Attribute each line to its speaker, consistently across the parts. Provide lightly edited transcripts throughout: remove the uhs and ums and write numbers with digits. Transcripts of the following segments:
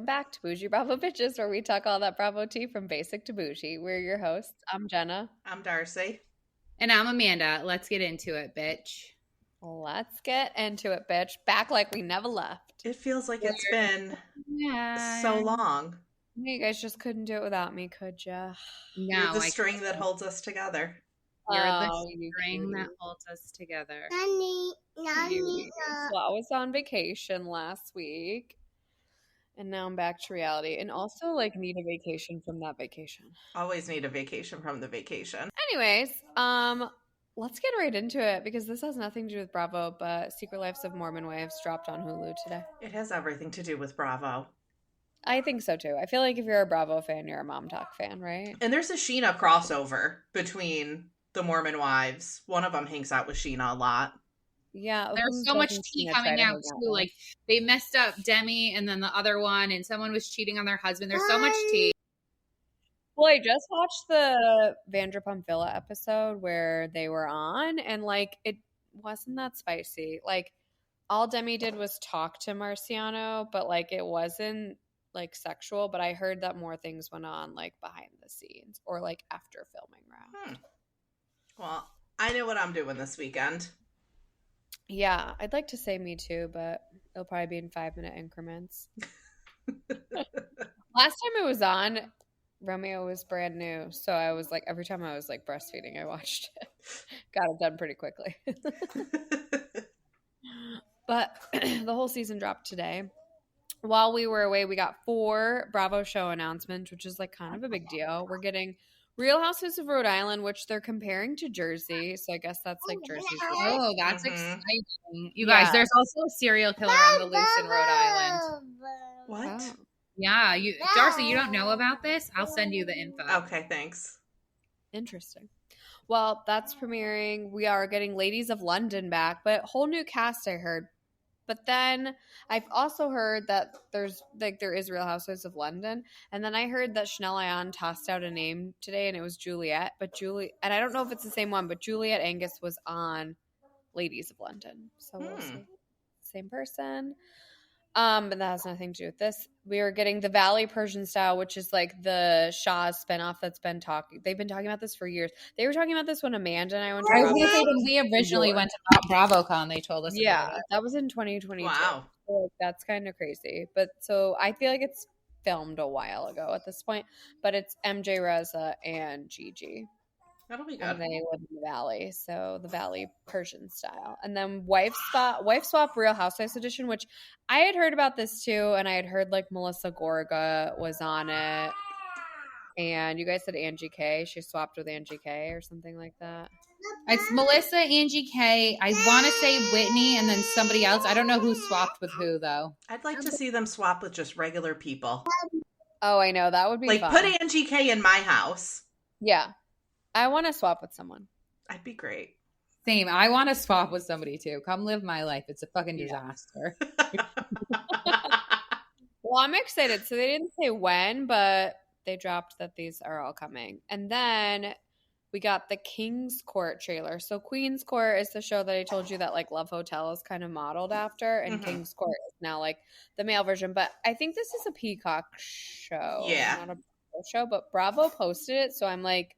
Speaker 1: back to Boujee Bravo Bitches, where we talk all that Bravo tea from basic to bougie. We're your hosts. I'm Jenna.
Speaker 2: I'm Darcy.
Speaker 3: And I'm Amanda. Let's get into it, bitch.
Speaker 1: Let's get into it, bitch. Back like we never left.
Speaker 2: It feels like it's been so long.
Speaker 1: You guys just couldn't do it without me, could ya?
Speaker 3: No,
Speaker 2: You're the string that holds us together.
Speaker 3: You're the string that holds us together.
Speaker 1: So I was on vacation last week, and now I'm back to reality. And also, like, need a vacation from that vacation.
Speaker 2: Always need a vacation from the vacation.
Speaker 1: Anyways, let's get right into it because this has nothing to do with Bravo, but Secret Lives of Mormon Wives dropped on Hulu today.
Speaker 2: It has everything to do with Bravo.
Speaker 1: I think so too. I feel like if you're a Bravo fan, you're a Mom Talk fan, right?
Speaker 2: And there's a Sheena crossover between the Mormon wives. One of them hangs out with Sheena a lot.
Speaker 1: Yeah.
Speaker 3: There's so much tea coming out too. Like, they messed up Demi and then the other one, and someone was cheating on their husband. There's so much tea.
Speaker 1: Well, I just watched the Vanderpump Villa episode where they were on, and like, it wasn't that spicy. Like, all Demi did was talk to Marciano, but like, it wasn't like sexual. But I heard that more things went on like behind the scenes or like after filming round.
Speaker 2: Well, I know what I'm doing this weekend.
Speaker 1: Yeah, I'd like to say me too, but it'll probably be in 5-minute increments. Last time it was on, Romeo was brand new, so I was like, every time I was like breastfeeding, I watched it. Got it done pretty quickly. But the whole season dropped today. While we were away, we got 4 Bravo show announcements, which is like kind of a big deal. We're getting Real Houses of Rhode Island, which they're comparing to Jersey, so I guess that's like Jersey's.
Speaker 3: Oh, that's exciting. You guys, there's also a serial killer on the loose in Rhode Island.
Speaker 2: What?
Speaker 1: Oh.
Speaker 3: Yeah, Darcy, you don't know about this? I'll send you the info.
Speaker 2: Okay, thanks.
Speaker 1: Interesting. Well, that's premiering. We are getting Ladies of London back, but whole new cast I heard. But then I've also heard that there is Real Housewives of London, and then I heard that Chanel Ayan tossed out a name today, and it was Juliet. And I don't know if it's the same one, but Juliet Angus was on Ladies of London, so we'll see. Same person. But that has nothing to do with this. We are getting the Valley Persian Style, which is like the Shah's spinoff that's been talking. They've been talking about this for years. They were talking about this when Amanda and I went to
Speaker 3: I was going to say when we originally went to BravoCon, they told us about it.
Speaker 1: That was in 2022.
Speaker 2: Wow.
Speaker 1: So, like, that's kind of crazy. But so I feel like it's filmed a while ago at this point. But it's MJ Reza and Gigi.
Speaker 2: That'll be good.
Speaker 1: And they live in the Valley, so the Valley Persian Style. And then Wife Swap Real Housewives edition, which I had heard about this too, and I had heard like Melissa Gorga was on it. And you guys said Angie K. She swapped with Angie K or something like that.
Speaker 3: It's Melissa, Angie K. I want to say Whitney and then somebody else. I don't know who swapped with who, though.
Speaker 2: I'd like to see them swap with just regular people.
Speaker 1: Oh, I know. That would be
Speaker 2: like,
Speaker 1: fun.
Speaker 2: Put Angie K in my house.
Speaker 1: Yeah. I want to swap with someone.
Speaker 2: I'd be great.
Speaker 3: Same. I want to swap with somebody too. Come live my life. It's a fucking disaster.
Speaker 1: Well, I'm excited. So they didn't say when, but they dropped that these are all coming. And then we got the King's Court trailer. So Queen's Court is the show that I told you that like Love Hotel is kind of modeled after, and King's Court is now like the male version. But I think this is a Peacock show.
Speaker 2: Yeah.
Speaker 1: Not a Bravo show, but Bravo posted it. So I'm like,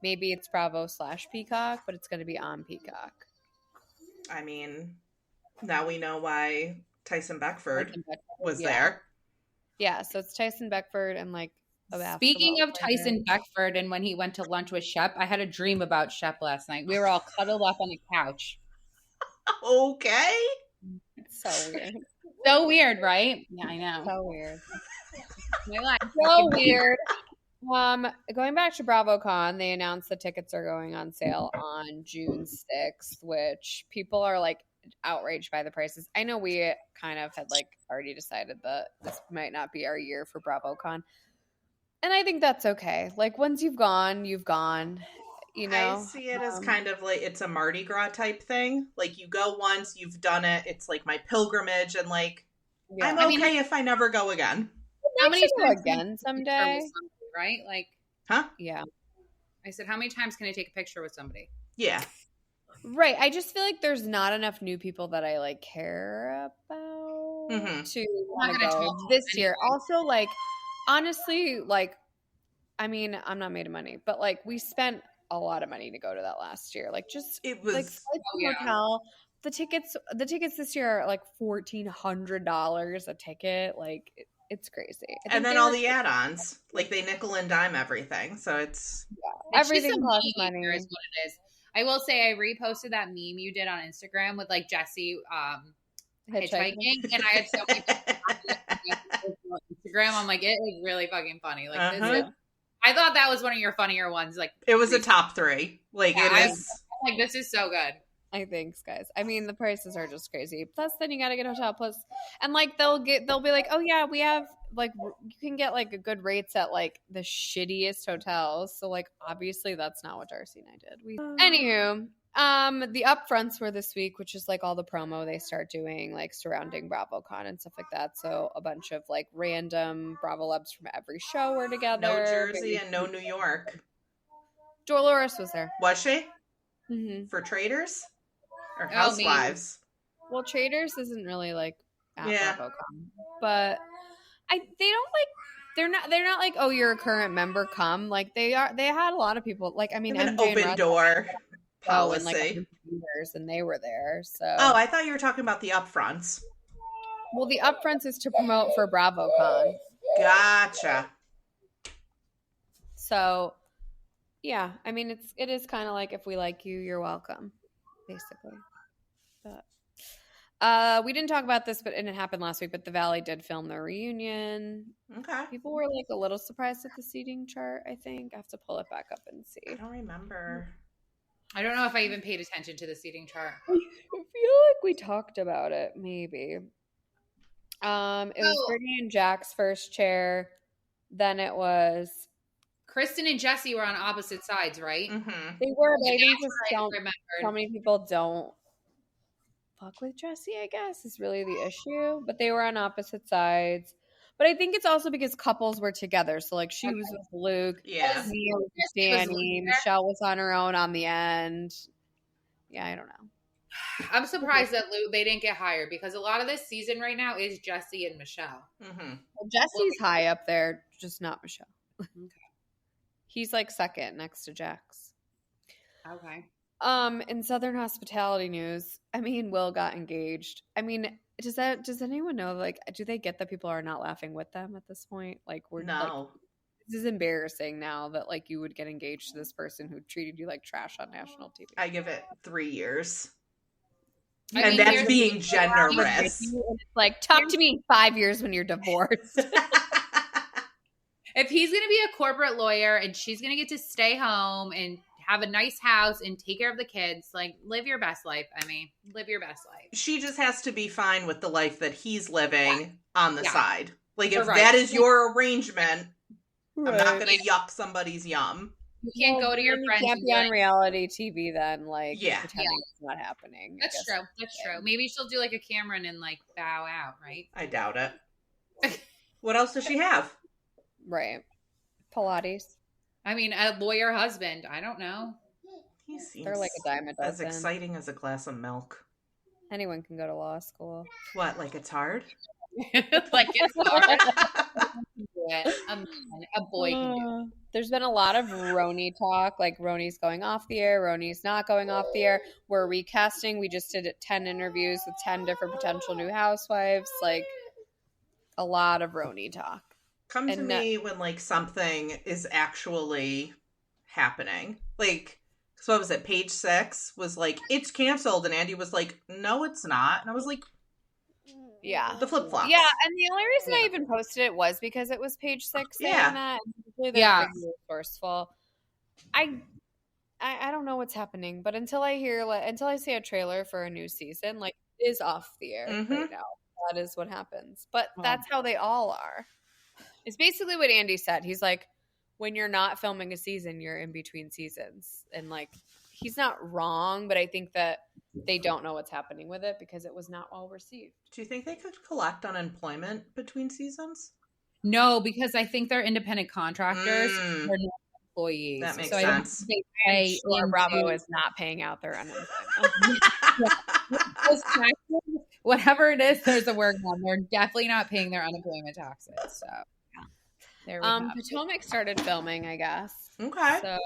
Speaker 1: maybe it's Bravo/Peacock, but it's going to be on Peacock.
Speaker 2: I mean, now we know why Tyson Beckford was there.
Speaker 1: Yeah, so it's Tyson Beckford and like a basketball
Speaker 3: Speaking of
Speaker 1: player.
Speaker 3: Tyson Beckford and when he went to lunch with Shep, I had a dream about Shep last night. We were all cuddled up on the couch.
Speaker 2: Okay.
Speaker 1: It's so weird.
Speaker 3: So weird, right? Yeah, I know.
Speaker 1: So weird.
Speaker 3: My life.
Speaker 1: So weird. Going back to BravoCon, they announced the tickets are going on sale on June 6th, which people are like outraged by the prices. I know we kind of had like already decided that this might not be our year for BravoCon. And I think that's okay. Like once you've gone, you know.
Speaker 2: I see it as kind of like it's a Mardi Gras type thing. Like you go once, you've done it. It's like my pilgrimage and like I'm okay if I never go again.
Speaker 1: How many times again someday?
Speaker 3: Right? Like,
Speaker 2: huh?
Speaker 1: Yeah.
Speaker 3: I said, how many times can I take a picture with somebody?
Speaker 2: Yeah.
Speaker 1: Right. I just feel like there's not enough new people that I like care about. to want to go this year. Also, like, honestly, like, I mean, I'm not made of money, but like, we spent a lot of money to go to that last year. Like, just
Speaker 2: it was
Speaker 1: like hotel. The tickets this year are like $1,400 a ticket. Like, it's crazy.
Speaker 2: And then all the add-ons, like they nickel and dime everything. So it's
Speaker 1: everything costs money.
Speaker 3: Is what it is. I will say I reposted that meme you did on Instagram with like Jesse hitchhiking, and I had so many on Instagram. I'm like, it is really fucking funny. Like this is, I thought that was one of your funnier ones. Like
Speaker 2: it was a top 3. Like it is.
Speaker 3: Like this is so good.
Speaker 1: Thanks, guys. I mean, the prices are just crazy. Plus, then you got to get a hotel. Plus, and like they'll be like, oh yeah, we have like you can get like a good rates at like the shittiest hotels. So like obviously that's not what Darcy and I did. Anywho, the upfronts were this week, which is like all the promo they start doing like surrounding BravoCon and stuff like that. So a bunch of like random Bravo Labs from every show were together.
Speaker 2: No Jersey and no New York.
Speaker 1: Dolores was there.
Speaker 2: Was she?
Speaker 1: Mm-hmm.
Speaker 2: For Traders? Or Housewives?
Speaker 1: Well, Traders isn't really like at BravoCon, but they don't like they're not like, oh, you're a current member, come. Like they had a lot of people, like I mean
Speaker 2: an open door policy,
Speaker 1: and, like, and they were there. So
Speaker 2: I thought you were talking about the upfronts.
Speaker 1: Well, the upfronts is to promote for BravoCon.
Speaker 2: Gotcha.
Speaker 1: So yeah, I mean it is kind of like, if we like you, you're welcome, basically. But we didn't talk about this, and it happened last week, but the Valley did film their reunion.
Speaker 2: Okay.
Speaker 1: People were like a little surprised at the seating chart, I think. I have to pull it back up and see.
Speaker 2: I don't remember.
Speaker 3: I don't know if I even paid attention to the seating chart.
Speaker 1: I feel like we talked about it, maybe. It was Brittany and Jack's first chair. Then it was
Speaker 3: Kristen and Jesse were on opposite sides, right?
Speaker 2: Mm-hmm.
Speaker 1: They were, but I think so many people don't fuck with Jesse, I guess, is really the issue. But they were on opposite sides. But I think it's also because couples were together. So, like, she was with Luke.
Speaker 2: Yeah.
Speaker 1: Mia was with Danny. Michelle was on her own on the end. Yeah, I don't know.
Speaker 3: I'm surprised that they didn't get hired, because a lot of this season right now is Jesse and Michelle.
Speaker 2: Mm-hmm.
Speaker 1: Well, Jesse's high up there, just not Michelle. Okay. He's like second next to Jax.
Speaker 3: Okay.
Speaker 1: In Southern hospitality news, Emmy and Will got engaged. I mean, does anyone know, like, do they get that people are not laughing with them at this point? Like, we're
Speaker 2: no.
Speaker 1: Like, this is embarrassing now that like you would get engaged to this person who treated you like trash on national TV.
Speaker 2: I give it 3 years.
Speaker 3: I
Speaker 2: mean, that's being generous.
Speaker 1: It's like, talk to me in 5 years when you're divorced.
Speaker 3: If he's going to be a corporate lawyer and she's going to get to stay home and have a nice house and take care of the kids, like, live your best life, Emmy. Live your best life.
Speaker 2: She just has to be fine with the life that he's living on the side. Like, if
Speaker 3: right.
Speaker 2: that is your arrangement, I'm not going to yuck somebody's yum.
Speaker 3: You can't go to your friends.
Speaker 1: You can't be on reality TV then, like, pretending it's not happening.
Speaker 3: That's true. That's true. Maybe she'll do like a Cameron and like bow out, right?
Speaker 2: I doubt it. What else does she have?
Speaker 1: Right. Pilates.
Speaker 3: I mean, a lawyer husband. I don't know.
Speaker 2: He seems
Speaker 1: They're like a dime a dozen.
Speaker 2: as exciting as a glass of milk.
Speaker 1: Anyone can go to law school.
Speaker 2: What, like it's hard?
Speaker 3: Like it's hard. A boy can do it.
Speaker 1: There's been a lot of Roni talk, like Roni's going off the air, Roni's not going off the air. We're recasting. We just did 10 interviews with 10 different potential new housewives. Like, a lot of Roni talk.
Speaker 2: Come to me when like something is actually happening. Like, so what was it? Page 6 was like, it's canceled, and Andy was like, no, it's not. And I was like,
Speaker 1: yeah,
Speaker 2: the flip flops.
Speaker 1: Yeah, and the only reason I even posted it was because it was Page 6 saying that.
Speaker 3: Yeah,
Speaker 1: resourceful. I don't know what's happening, but until I see a trailer for a new season, like, it is off the air right now. That is what happens. But that's how they all are. It's basically what Andy said. He's like, when you're not filming a season, you're in between seasons. And like, he's not wrong, but I think that they don't know what's happening with it because it was not well received.
Speaker 2: Do you think they could collect unemployment between seasons?
Speaker 3: No, because I think they're independent contractors. They're not employees.
Speaker 2: That makes sense.
Speaker 1: Bravo is not paying out their unemployment.
Speaker 3: whatever it is, there's a work on. They're definitely not paying their unemployment taxes. So there we have
Speaker 1: Potomac started filming, I guess.
Speaker 2: Okay.
Speaker 1: So,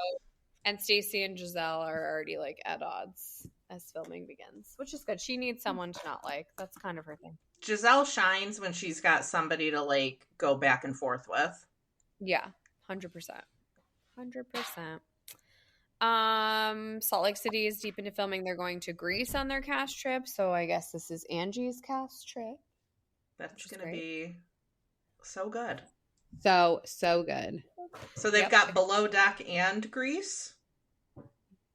Speaker 1: and Stacey and Giselle are already like at odds as filming begins, which is good. She needs someone to not like. That's kind of her thing.
Speaker 2: Giselle shines when she's got somebody to like go back and forth with.
Speaker 1: Yeah, 100%. 100%. Salt Lake City is deep into filming. They're going to Greece on their cast trip, so I guess this is Angie's cast trip.
Speaker 2: That's going to be so good.
Speaker 3: so good.
Speaker 2: So they've got Below Deck and Greece?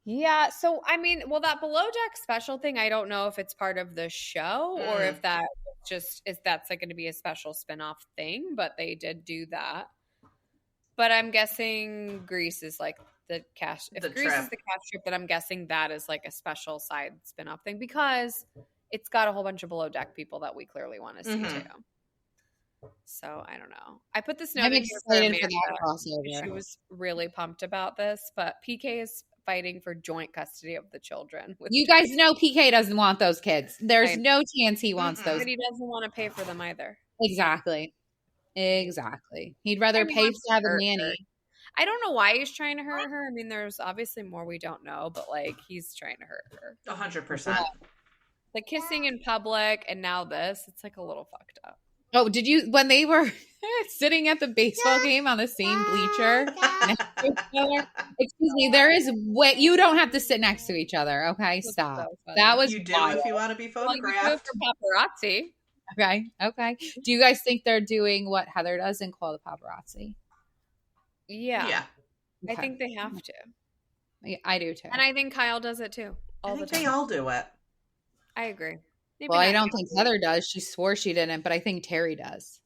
Speaker 1: Yeah, so I mean, well, that Below Deck special thing, I don't know if it's part of the show or if that just is that's like going to be a special spin-off thing, but they did do that. But I'm guessing Greece is like the cast. If Greece is the cast trip, then I'm guessing that is like a special side spin-off thing because it's got a whole bunch of Below Deck people that we clearly want to see too. So I don't know. I put this note in here for Amanda. She was really pumped about this, but PK is fighting for joint custody of the children.
Speaker 3: You guys know PK doesn't want those kids. There's no chance he wants those.
Speaker 1: But he doesn't want to pay for them either.
Speaker 3: Exactly. He'd rather pay to have a nanny.
Speaker 1: I don't know why he's trying to hurt her. I mean, there's obviously more we don't know, but like he's trying to hurt her.
Speaker 2: 100%.
Speaker 1: Like kissing in public and now this, it's like a little fucked up.
Speaker 3: Oh, did you, when they were sitting at the baseball game on the same bleacher next to each other? Excuse me, there is way, you don't have to sit next to each other. Okay, stop.
Speaker 1: So
Speaker 3: that was
Speaker 2: you do
Speaker 3: wild.
Speaker 2: if you want to be photographed.
Speaker 1: Well, for paparazzi.
Speaker 3: Okay. Do you guys think they're doing what Heather does and call the paparazzi?
Speaker 1: Yeah.
Speaker 2: Okay.
Speaker 1: I think they have to.
Speaker 3: Yeah, I do too.
Speaker 1: And I think Kyle does it too.
Speaker 2: I think they all do it.
Speaker 1: I agree. Maybe
Speaker 3: well, I don't think Heather does. She swore she didn't, but I think Terry does.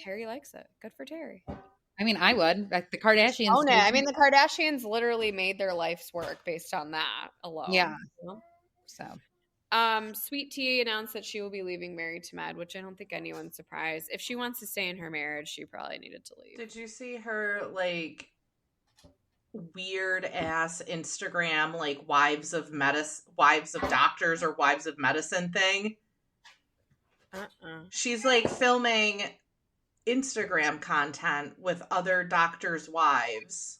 Speaker 1: Terry likes it. Good for Terry.
Speaker 3: I mean, I would. Like the Kardashians.
Speaker 1: Oh, no. I mean, the Kardashians literally made their life's work based on that alone.
Speaker 3: Yeah.
Speaker 1: You know?
Speaker 3: So.
Speaker 1: Sweet Tea announced that she will be leaving Married to Mad, which I don't think anyone's surprised. If she wants to stay in her marriage, she probably needed to leave.
Speaker 2: Did you see her, like, weird ass Instagram, like, wives of doctors or wives of medicine thing? She's, like, filming Instagram content with other doctors' wives.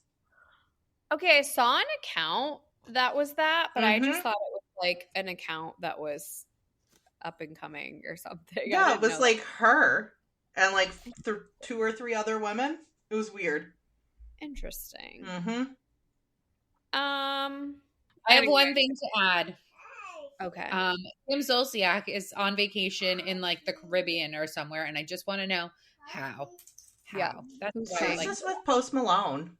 Speaker 1: Okay, I saw an account that was that, but I just thought it was like an account that was up and coming or something.
Speaker 2: Yeah, it was like her and like 2 or 3 other women. It was weird.
Speaker 1: Interesting.
Speaker 3: I have one thing to add.
Speaker 1: Okay.
Speaker 3: Kim Zolciak is on vacation in like the Caribbean or somewhere, and I just want to know how.
Speaker 1: Yeah,
Speaker 3: that's
Speaker 2: she's just with Post Malone.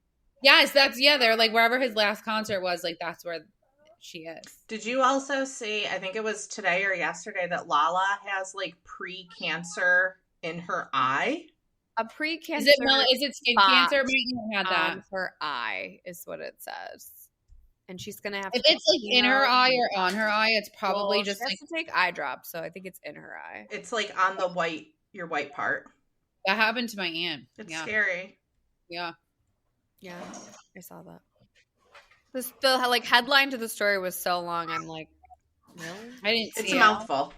Speaker 3: Yes, they're like wherever his last concert was, like that's where she is. Did
Speaker 2: you also see, I think it was today or yesterday, that Lala has like pre-cancer in her eye?
Speaker 1: A pre-cancer.
Speaker 3: Is it skin cancer? We had that.
Speaker 1: Her eye is what it says. And she's going to have
Speaker 3: if it's like in her eye or on her eye, it's probably just
Speaker 1: she has to take eye drops, so I think it's in her eye.
Speaker 2: It's like on the your white part.
Speaker 3: That happened to my aunt.
Speaker 2: It's scary.
Speaker 3: Yeah.
Speaker 1: Yeah, I saw that. The like headline to the story was so long. I'm like, really?
Speaker 3: I didn't see it.
Speaker 2: It's a mouthful.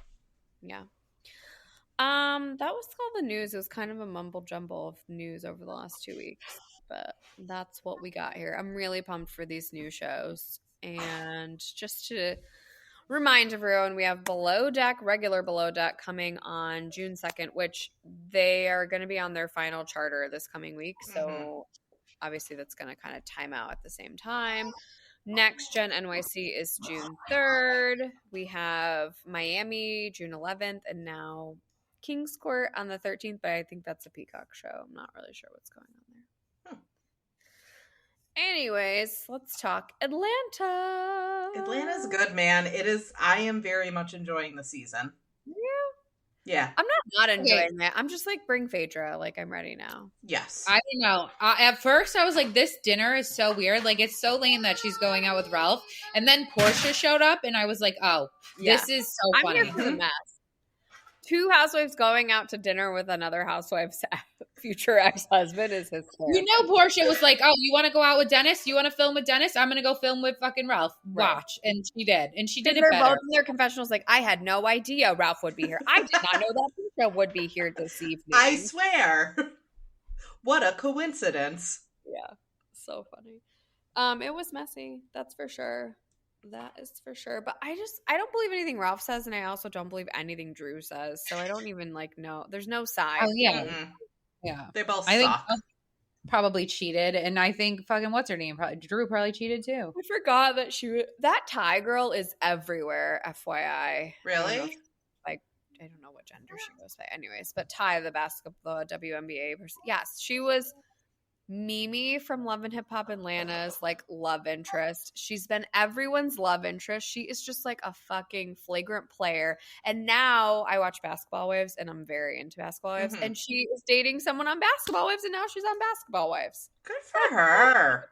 Speaker 1: Yeah. That was all the news. It was kind of a mumble jumble of news over the last 2 weeks, but that's what we got here. I'm really pumped for these new shows. And just to remind everyone, we have regular Below Deck coming on June 2nd, which they are going to be on their final charter this coming week. So obviously that's going to kind of time out at the same time. Next Gen NYC is June 3rd. We have Miami June 11th, and now King's Court on the 13th, but I think that's a Peacock show. I'm not really sure what's going on there. Anyways, let's talk Atlanta.
Speaker 2: Atlanta's good, man. It is. I am very much enjoying the season. Yeah.
Speaker 1: I'm not enjoying it. I'm just like, bring Phaedra. Like, I'm ready now.
Speaker 2: Yes.
Speaker 3: I don't know. At first, I was like, this dinner is so weird. Like, it's so lame that she's going out with Ralph. And then Porsha showed up, and I was like, oh, this is so funny.
Speaker 1: I'm here for the mess. 2 housewives going out to dinner with another housewife set. future ex-husband is hysterical.
Speaker 3: You know, Porsha was like, "Oh, you want to go out with Dennis? You want to film with Dennis? I'm going to go film with fucking Ralph. Watch." And she did. And she did it
Speaker 1: they're
Speaker 3: better.
Speaker 1: both in their confessionals like, I had no idea Ralph would be here. I did not know that Porsha would be here this evening.
Speaker 2: I swear. What a coincidence.
Speaker 1: Yeah. So funny. It was messy. That's for sure. That is for sure. But I don't believe anything Ralph says, and I also don't believe anything Drew says. So I don't even know. There's no side.
Speaker 3: Oh, yeah.
Speaker 2: Mm-mm.
Speaker 3: Yeah.
Speaker 2: They both
Speaker 3: I think
Speaker 2: suck.
Speaker 3: probably cheated, and I think fucking what's her name? Drew probably cheated too.
Speaker 1: I forgot that that Thai girl is everywhere, FYI.
Speaker 2: Really?
Speaker 1: I don't know what gender she goes by. Anyways, but Thai, the basketball WNBA person. Yes, she was Mimi from Love and Hip Hop Atlanta's love interest. She's been everyone's love interest. She is just a fucking flagrant player. And now I watch Basketball Wives, and I'm very into Basketball Wives.
Speaker 2: Mm-hmm.
Speaker 1: And she is dating someone on Basketball Wives, and now she's on Basketball Wives.
Speaker 2: Good for her.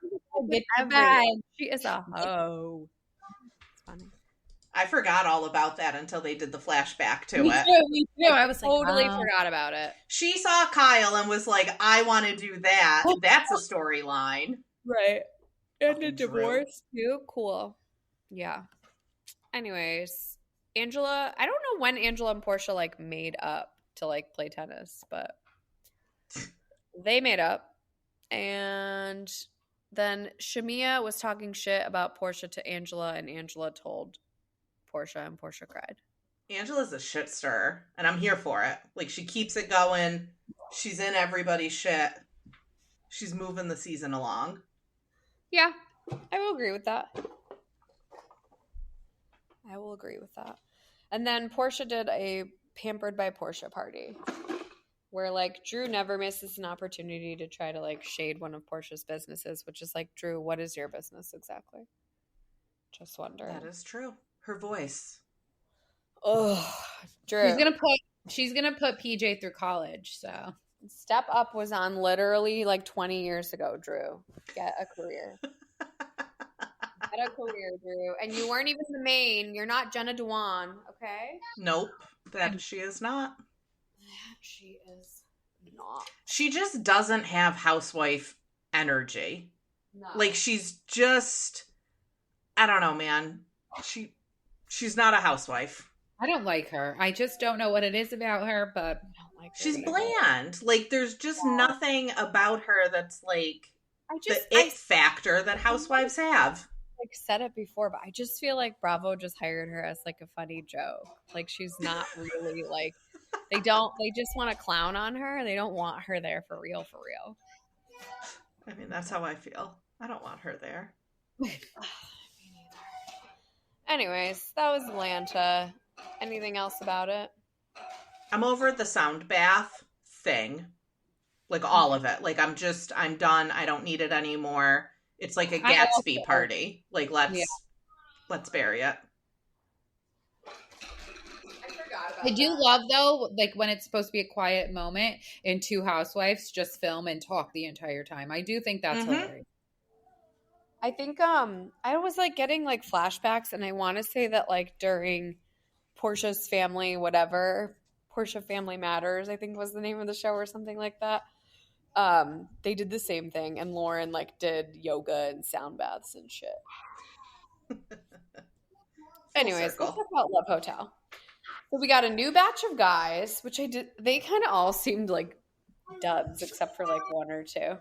Speaker 1: She is a hoe. It's funny.
Speaker 2: I forgot all about that until they did the flashback to
Speaker 3: Me
Speaker 2: it.
Speaker 3: too, me too. I was
Speaker 1: Totally forgot about it.
Speaker 2: She saw Kyle and was like, I want to do that. That's a storyline.
Speaker 1: Right. And a
Speaker 2: Fucking Drew.
Speaker 1: divorce too. Cool. Yeah. Anyways, Angela, I don't know when Angela and Porsha made up to play tennis, but they made up. And then Shamea was talking shit about Porsha to Angela, and Angela told Porsha, and Porsha cried.
Speaker 2: Angela's a shit stirrer, and I'm here for it. She keeps it going. She's in everybody's shit. She's moving the season along.
Speaker 1: Yeah, I will agree with that. And then Porsha did a Pampered by Porsha party where Drew never misses an opportunity to try to shade one of Porsha's businesses, which is Drew, what is your business exactly? Just wonder.
Speaker 2: That is true. Her voice.
Speaker 1: Oh, Drew.
Speaker 3: She's gonna put PJ through college. So
Speaker 1: Step Up was on literally 20 years ago. Drew, get a career. Get a career, Drew. And you weren't even the main. You're not Jenna Dewan, okay?
Speaker 2: Nope, that she is not.
Speaker 1: That she is not.
Speaker 2: She just doesn't have housewife energy.
Speaker 1: No.
Speaker 2: She's just, I don't know, man. She's not a housewife.
Speaker 3: I don't like her. I just don't know what it is about her, but
Speaker 1: I don't like her
Speaker 2: She's
Speaker 1: either.
Speaker 2: bland. There's just nothing about her that's the it
Speaker 1: I
Speaker 2: factor that housewives have.
Speaker 1: said it before, but I just feel like Bravo just hired her as a funny joke. She's not really they just want to clown on her. They don't want her there for real.
Speaker 2: I mean, that's how I feel. I don't want her there.
Speaker 1: Anyways, that was Atlanta. Anything else about it?
Speaker 2: I'm over the sound bath thing. All of it. I'm done. I don't need it anymore. It's like a Gatsby party. Let's bury it.
Speaker 3: I do love though, when it's supposed to be a quiet moment and two housewives just film and talk the entire time. I do think that's hilarious.
Speaker 1: I think I was getting flashbacks, and I want to say that during Portia's family, whatever, Porsha Family Matters, I think was the name of the show or something like that. They did the same thing, and Lauren did yoga and sound baths and shit. Anyways, let's talk about Love Hotel. So we got a new batch of guys, which they kind of all seemed like duds except for one or two.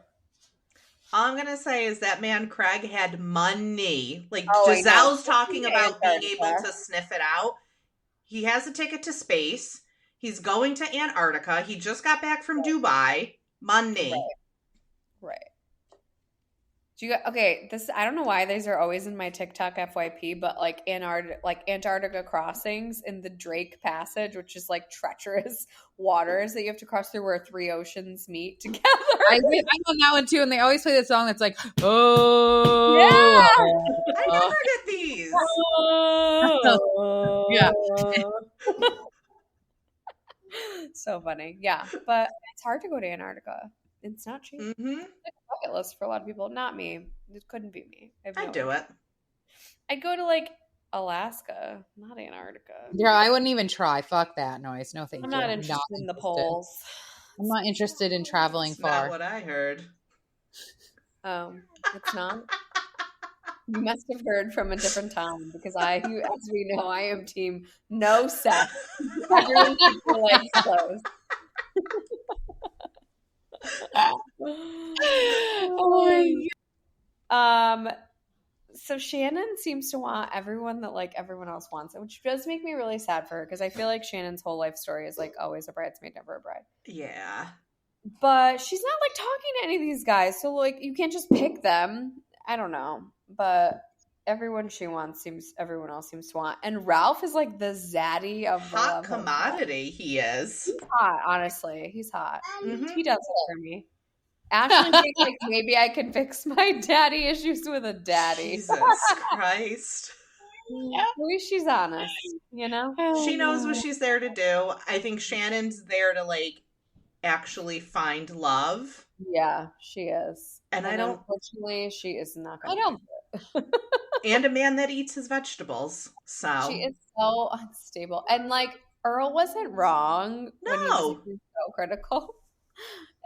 Speaker 2: All I'm going to say is that man Craig had money.
Speaker 1: Oh,
Speaker 2: Giselle's talking about being able to sniff it out. He has a ticket to space. He's going to Antarctica. He just got back from Dubai. Money.
Speaker 1: Right. Do you this I don't know why these are always in my TikTok FYP, but Antarctica crossings in the Drake Passage, which is treacherous waters that you have to cross through where three oceans meet together.
Speaker 3: I'm on that one too, and they always play that song that's oh
Speaker 2: yeah. I never get these.
Speaker 3: Yeah.
Speaker 1: So funny. Yeah, but it's hard to go to Antarctica. It's not cheap.
Speaker 2: Mm-hmm.
Speaker 1: It's a bucket list for a lot of people. Not me. It couldn't be me.
Speaker 2: I'd do it.
Speaker 1: I'd go to Alaska, not Antarctica.
Speaker 3: Yeah, I wouldn't even try. Fuck that noise. No, thank you.
Speaker 1: I'm not interested in the poles.
Speaker 3: I'm not interested in traveling
Speaker 2: That's
Speaker 3: far.
Speaker 2: not what I heard.
Speaker 1: It's not. You must have heard from a different time because as we know, I am team no sex. Everyone keeps their legs closed.
Speaker 3: Oh my
Speaker 1: God. So Shannon seems to want everyone that like everyone else wants it, which does make me really sad for her because I feel like Shannon's whole life story is like always a bridesmaid, never a bride.
Speaker 2: Yeah.
Speaker 1: But she's not like talking to any of these guys, so like you can't just pick them. I don't know, but everyone she wants everyone else seems to want, and Ralph is like the zaddy of the
Speaker 2: hot commodity. He is.
Speaker 1: He's hot, honestly. He's hot.
Speaker 2: Mm-hmm.
Speaker 1: He does it for me. Ashley thinks like maybe I can fix my daddy issues with a daddy.
Speaker 2: Jesus Christ.
Speaker 1: At least she's honest, you know?
Speaker 2: She knows what she's there to do. I think Shannon's there to like actually find love.
Speaker 1: Yeah, she is.
Speaker 2: And I don't.
Speaker 1: Unfortunately, she is not
Speaker 3: I
Speaker 1: going
Speaker 3: don't.
Speaker 2: And a man that eats his vegetables. So
Speaker 1: she is so unstable. And like Earl wasn't wrong when he was so critical.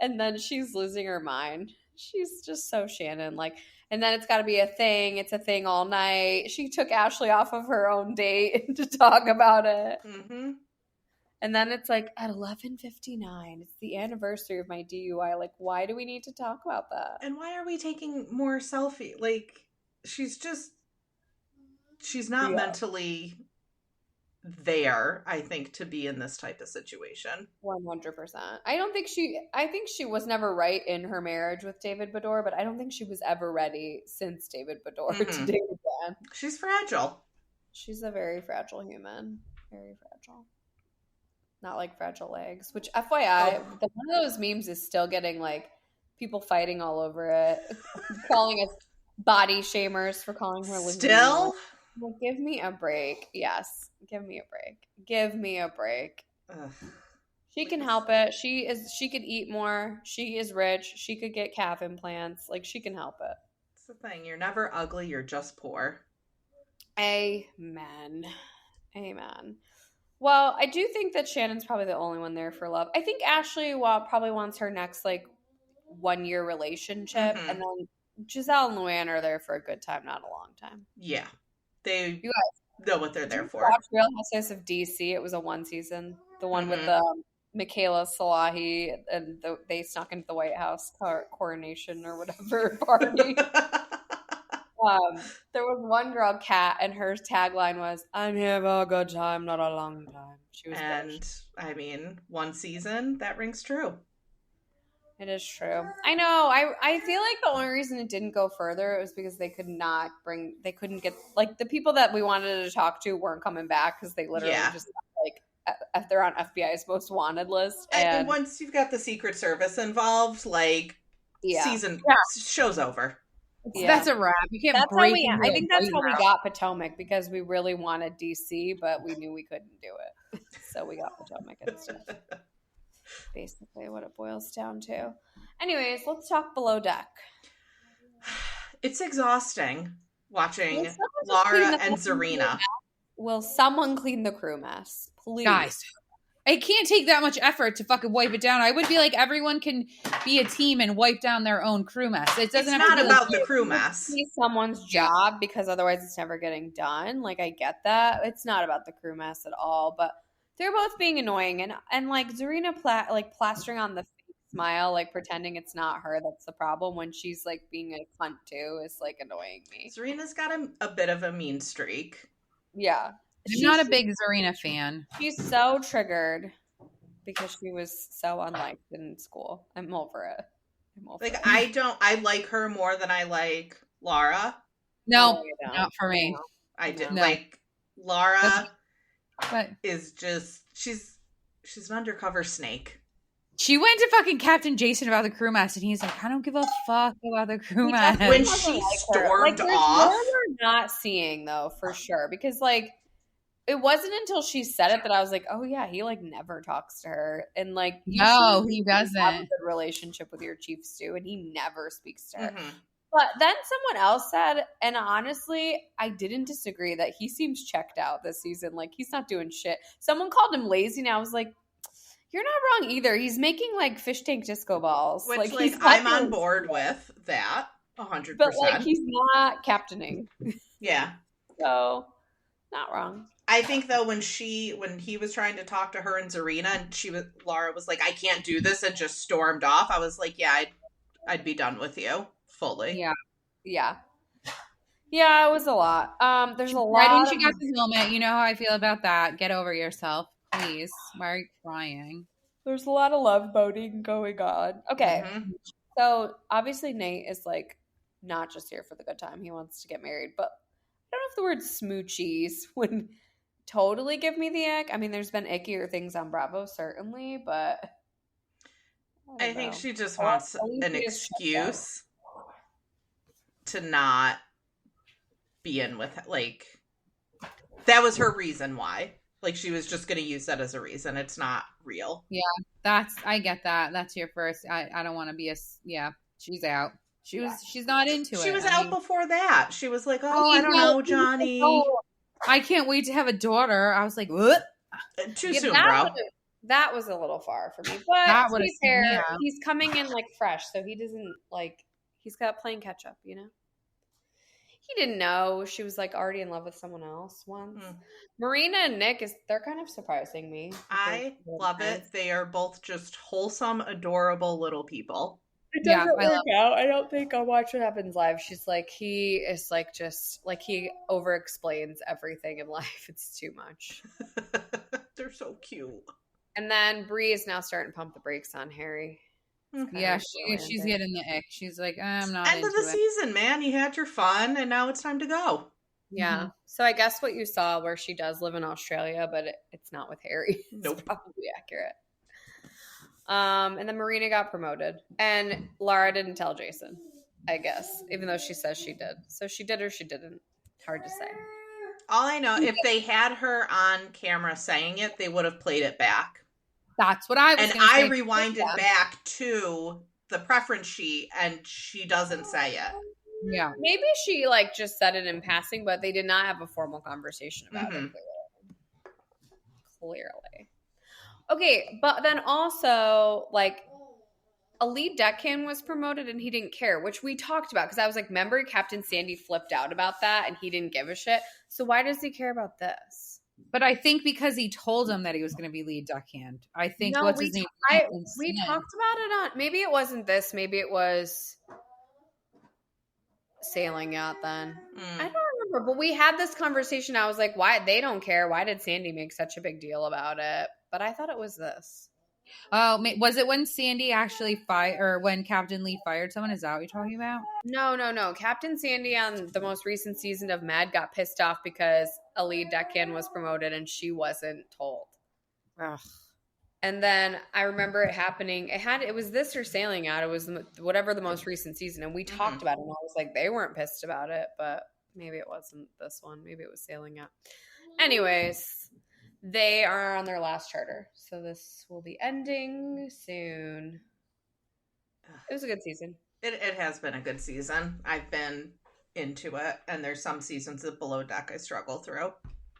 Speaker 1: And then she's losing her mind. She's just so Shannon. Like, and then it's got to be a thing. It's a thing all night. She took Ashley off of her own date to talk about it.
Speaker 2: Mm-hmm.
Speaker 1: And then it's like at 11:59. It's the anniversary of my DUI. Like, why do we need to talk about that?
Speaker 2: And why are we taking more selfie? Like, she's not mentally there, I think, to be in this type of situation.
Speaker 1: 100%. I think she was never right in her marriage with David Beador, but I don't think she was ever ready since David Beador to date again.
Speaker 2: She's fragile.
Speaker 1: She's a very fragile human. Very fragile. Not like fragile legs, which FYI, one of those memes is still getting like people fighting all over it, calling us body shamers for calling her
Speaker 2: still.
Speaker 1: Well, give me a break. Yes, give me a break. Give me a break.
Speaker 2: Ugh.
Speaker 1: She can help it. She could eat more. She is rich. She could get calf implants. Like, she can help it.
Speaker 2: It's the thing. You're never ugly. You're just poor.
Speaker 1: Amen. Amen. Well, I do think that Shannon's probably the only one there for love. I think Ashley probably wants her next, like, 1-year relationship. And then Giselle and Luann are there for a good time, not a long time.
Speaker 2: Yeah. They
Speaker 1: you guys
Speaker 2: know what they're there for.
Speaker 1: Watch Real Housewives of DC. It was a 1 season. The one with Michaela Salahi, and they snuck into the White House coronation or whatever party. There was one girl, Kat, and her tagline was, "I'm here for a good time, not a long time." She was British.
Speaker 2: I mean, 1 season, that rings true.
Speaker 1: It is true. I know. I feel like the only reason it didn't go further was because they couldn't get, like, the people that we wanted to talk to weren't coming back because they literally just, like, they're on FBI's most wanted list.
Speaker 2: And once you've got the Secret Service involved, like, show's over.
Speaker 3: Yeah. That's a wrap. You can't break
Speaker 1: I think that's how we got Potomac, because we really wanted DC, but we knew we couldn't do it. So we got Potomac instead. Basically what it boils down to. Anyways, let's talk Below Deck.
Speaker 2: It's exhausting watching Lara and Tzarina.
Speaker 1: Will someone clean the crew mess? Please.
Speaker 3: Guys, it can't take that much effort to fucking wipe it down. I would be like, everyone can be a team and wipe down their own crew mess. It's
Speaker 2: not about the crew mess.
Speaker 1: It's someone's job, because otherwise it's never getting done. Like, I get that. It's not about the crew mess at all, but they're both being annoying, and like Tzarina plastering on the fake smile, like pretending it's not her that's the problem when she's like being a cunt too, is like annoying me.
Speaker 2: Tzarina's got a bit of a mean streak.
Speaker 1: Yeah.
Speaker 3: I'm not a big Tzarina fan.
Speaker 1: She's so triggered because she was so unliked in school. I'm over it.
Speaker 2: I like her more than I like Lara.
Speaker 3: No, not for me.
Speaker 2: I did like Lara.
Speaker 3: But
Speaker 2: is just she's an undercover snake.
Speaker 3: She went to fucking Captain Jason about the crew mess, and he's like, I don't give a fuck about the crew mess.
Speaker 2: When she stormed off,
Speaker 1: we're not seeing though, for sure, because like it wasn't until she said it that I was like, oh yeah, he like never talks to her, and like
Speaker 3: no, he doesn't
Speaker 1: have a good relationship with your chief stew, and he never speaks to her. But then someone else said, and honestly, I didn't disagree, that he seems checked out this season. Like, he's not doing shit. Someone called him lazy, and I was like, You're not wrong either. He's making like fish tank disco balls.
Speaker 2: Which,
Speaker 1: he's
Speaker 2: I'm on board with that 100%.
Speaker 1: But like he's not captaining.
Speaker 2: Yeah.
Speaker 1: So, not wrong.
Speaker 2: I think though when he was trying to talk to her and Tzarina and Lara was like, I can't do this, and just stormed off, I was like, yeah, I'd be done with you fully.
Speaker 3: Yeah.
Speaker 1: Yeah. Yeah, it was a lot. There's a lot.
Speaker 3: Why didn't you get this moment? You know how I feel about that. Get over yourself, please. Why are you crying?
Speaker 1: There's a lot of love boating going on. Okay.
Speaker 2: Mm-hmm.
Speaker 1: So obviously Nate is like not just here for the good time. He wants to get married, but I don't know if the word smoochies would totally give me the ick. I mean, there's been ickier things on Bravo, certainly, but
Speaker 2: I think she just wants an excuse to not be in with, like, that was her reason why. Like, she was just going to use that as a reason. It's not real.
Speaker 3: Yeah, I get that. That's your first. I don't want to be she's out. She's not into it.
Speaker 2: She was out before that. She was like, oh, I don't know, Johnny.
Speaker 3: I can't wait to have a daughter. I was like, what?
Speaker 2: Too soon, bro.
Speaker 1: That was a little far for me. But
Speaker 3: That
Speaker 1: to be fair, he's coming in like fresh, so he doesn't like, he's got playing catch up, you know? He didn't know she was like already in love with someone else once. Marina and Nick, they're kind of surprising me.
Speaker 2: I love it. They are both just wholesome, adorable little people.
Speaker 1: It doesn't work out. I don't think I'll watch What Happens Live. She's like, he is like just like he over explains everything in life. It's too much.
Speaker 2: They're so cute.
Speaker 1: And then Bree is now starting to pump the brakes on Harry.
Speaker 3: Yeah, she's getting the ick. She's like, I'm not
Speaker 2: end of the season, man. You had your fun, and now it's time to go.
Speaker 1: Yeah. Mm-hmm. So I guess what you saw where she does live in Australia, but it's not with Harry.
Speaker 2: Nope.
Speaker 1: It's probably accurate. And then Marina got promoted, and Lara didn't tell Jason, I guess, even though she says she did. So she did or she didn't. Hard to say.
Speaker 2: All I know, if they had her on camera saying it, they would have played it back.
Speaker 3: That's what I was.
Speaker 2: And I rewinded back to the preference sheet, and she doesn't say it.
Speaker 3: Yeah,
Speaker 1: maybe she like just said it in passing, but they did not have a formal conversation about it. Clearly. Okay, but then also, like, a lead deckhand was promoted and he didn't care, which we talked about because I was like, remember Captain Sandy flipped out about that and he didn't give a shit. So why does he care about this?
Speaker 3: But I think because he told him that he was going to be lead deckhand. I think
Speaker 1: no,
Speaker 3: what's his name?
Speaker 1: We talked about it on, maybe it wasn't this, maybe it was sailing yacht then. I don't remember, but we had this conversation. I was like, why? They don't care. Why did Sandy make such a big deal about it? But I thought it was this.
Speaker 3: Oh, was it when Sandy actually fired, or when Captain Lee fired someone? Is that what you're talking about?
Speaker 1: No. Captain Sandy on the most recent season of Mad got pissed off because a lead deckhand was promoted and she wasn't told.
Speaker 3: Ugh.
Speaker 1: And then I remember it happening. It was this or sailing out. It was whatever the most recent season, and we talked about it. And I was like, they weren't pissed about it, but maybe it wasn't this one. Maybe it was sailing out. Anyways. They are on their last charter, so this will be ending soon. It was a good season.
Speaker 2: It has been a good season. I've been into it, and there's some seasons of Below Deck I struggle through.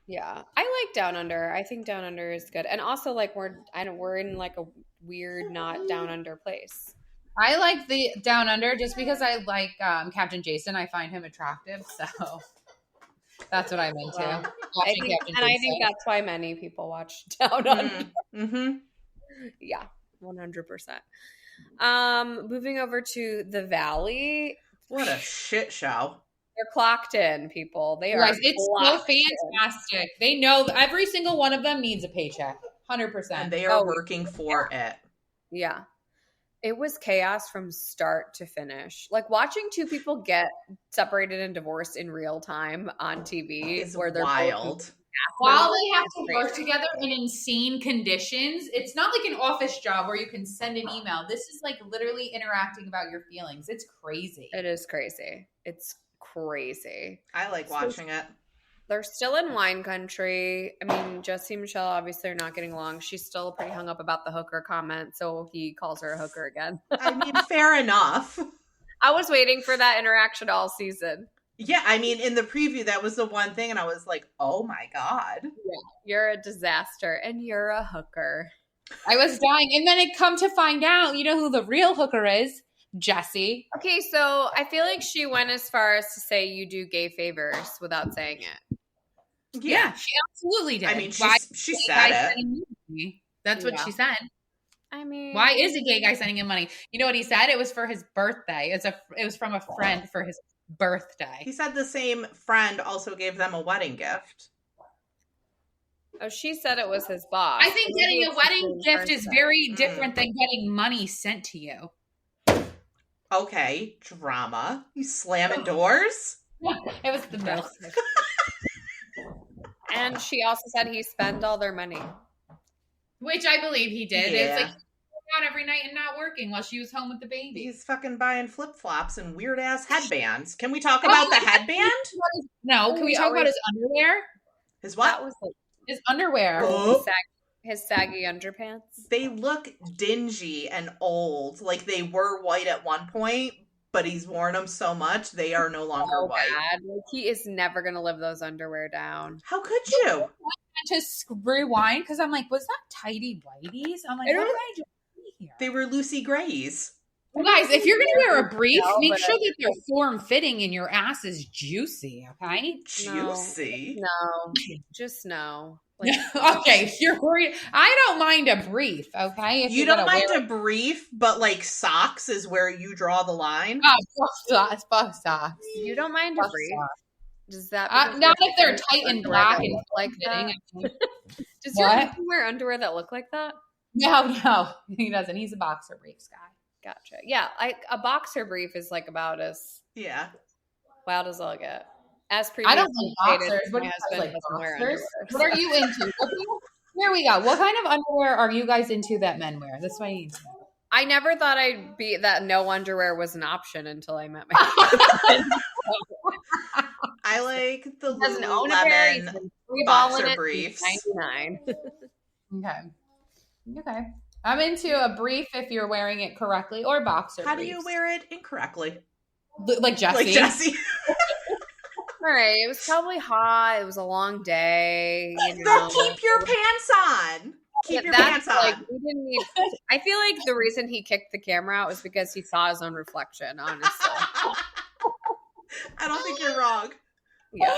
Speaker 1: Yeah, I like Down Under. I think Down Under is good, and also like we're in like a weird not Down Under place.
Speaker 3: I like the Down Under just because I like Captain Jason. I find him attractive, so. That's what I'm into.
Speaker 1: Wow. I think that's why many people watch Down Under.
Speaker 2: Mm-hmm.
Speaker 1: Yeah, 100%. Moving over to the Valley.
Speaker 2: What a shit show.
Speaker 1: They're clocked in, people. They are.
Speaker 3: It's so fantastic. They know every single one of them needs a paycheck. 100%.
Speaker 2: And they are working for it.
Speaker 1: Yeah. It was chaos from start to finish. Like watching two people get separated and divorced in real time on TV
Speaker 2: is
Speaker 1: where they're
Speaker 2: wild.
Speaker 3: While they have to work together in insane conditions. It's not like an office job where you can send an email. This is like literally interacting about your feelings. It's crazy.
Speaker 1: It is crazy. It's crazy.
Speaker 2: I like watching it.
Speaker 1: They're still in wine country. I mean, Jesse and Michelle obviously are not getting along. She's still pretty hung up about the hooker comment, so he calls her a hooker again.
Speaker 2: I mean, fair enough.
Speaker 1: I was waiting for that interaction all season.
Speaker 2: Yeah, I mean, in the preview, that was the one thing, and I was like, oh my God.
Speaker 1: Yeah, you're a disaster, and you're a hooker.
Speaker 3: I was dying. And then it come to find out, you know who the real hooker is? Jessie.
Speaker 1: Okay, so I feel like she went as far as to say you do gay favors without saying it.
Speaker 3: Yeah, she absolutely did.
Speaker 2: I mean, she said
Speaker 3: it. That's what she said.
Speaker 1: I mean,
Speaker 3: why is a gay guy sending him money? You know what he said? It was for his birthday. It was from a friend for his birthday.
Speaker 2: He said the same friend also gave them a wedding gift.
Speaker 1: Oh, she said it was his boss.
Speaker 3: I think getting a wedding gift is very different than getting money sent to you.
Speaker 2: Okay, drama. You slamming doors?
Speaker 3: It was the milk.
Speaker 1: And she also said he spent all their money.
Speaker 3: Which I believe he did.
Speaker 2: Yeah.
Speaker 3: It's like going out every night and not working while she was home with the baby.
Speaker 2: He's fucking buying flip-flops and weird-ass headbands. Can we talk about the headband?
Speaker 3: No, can we talk about his underwear?
Speaker 2: His what?
Speaker 1: That was
Speaker 3: his underwear.
Speaker 2: Oh.
Speaker 1: His saggy underpants.
Speaker 2: They look dingy and old. Like they were white at one point, but he's worn them so much they are no longer white.
Speaker 1: God. Like, he is never going to live those underwear down.
Speaker 2: How could you?
Speaker 3: To rewind because I'm like, was that tidy whities? I'm like, what did I do here?
Speaker 2: They were Lucy Grays.
Speaker 3: Well, guys, if you're gonna wear a brief, make sure that they're form fitting and your ass is juicy. Okay,
Speaker 2: juicy.
Speaker 1: No, just no. Like,
Speaker 3: okay, you're worried. I don't mind a brief. Okay,
Speaker 2: if you don't mind a brief, but like socks is where you draw the line.
Speaker 3: Oh, fuck socks.
Speaker 1: You don't mind a brief. Socks. Does that
Speaker 3: not if they're tight and black and like fitting?
Speaker 1: Does your husband wear underwear that look like that?
Speaker 3: No, he doesn't. He's a boxer briefs guy.
Speaker 1: Gotcha. Yeah, a boxer brief is like about as wild as I'll get. As previously
Speaker 3: I don't like boxers. What, my husband like doesn't wear underwear. What are you into? Here we go. What kind of underwear are you guys into that men wear? That's what I need to know.
Speaker 1: I never thought I'd be that no underwear was an option until I met my husband.
Speaker 2: I like the Lululemon boxer briefs.
Speaker 3: Okay. I'm into a brief if you're wearing it correctly or boxer
Speaker 2: How
Speaker 3: briefs.
Speaker 2: do you wear it incorrectly?
Speaker 3: Like Jessie.
Speaker 1: All right. It was probably hot. It was a long day.
Speaker 2: You know. Keep your pants on. Keep your pants on.
Speaker 1: Like, we didn't need. I feel like the reason he kicked the camera out was because he saw his own reflection, honestly.
Speaker 2: I don't think you're wrong.
Speaker 1: Yeah.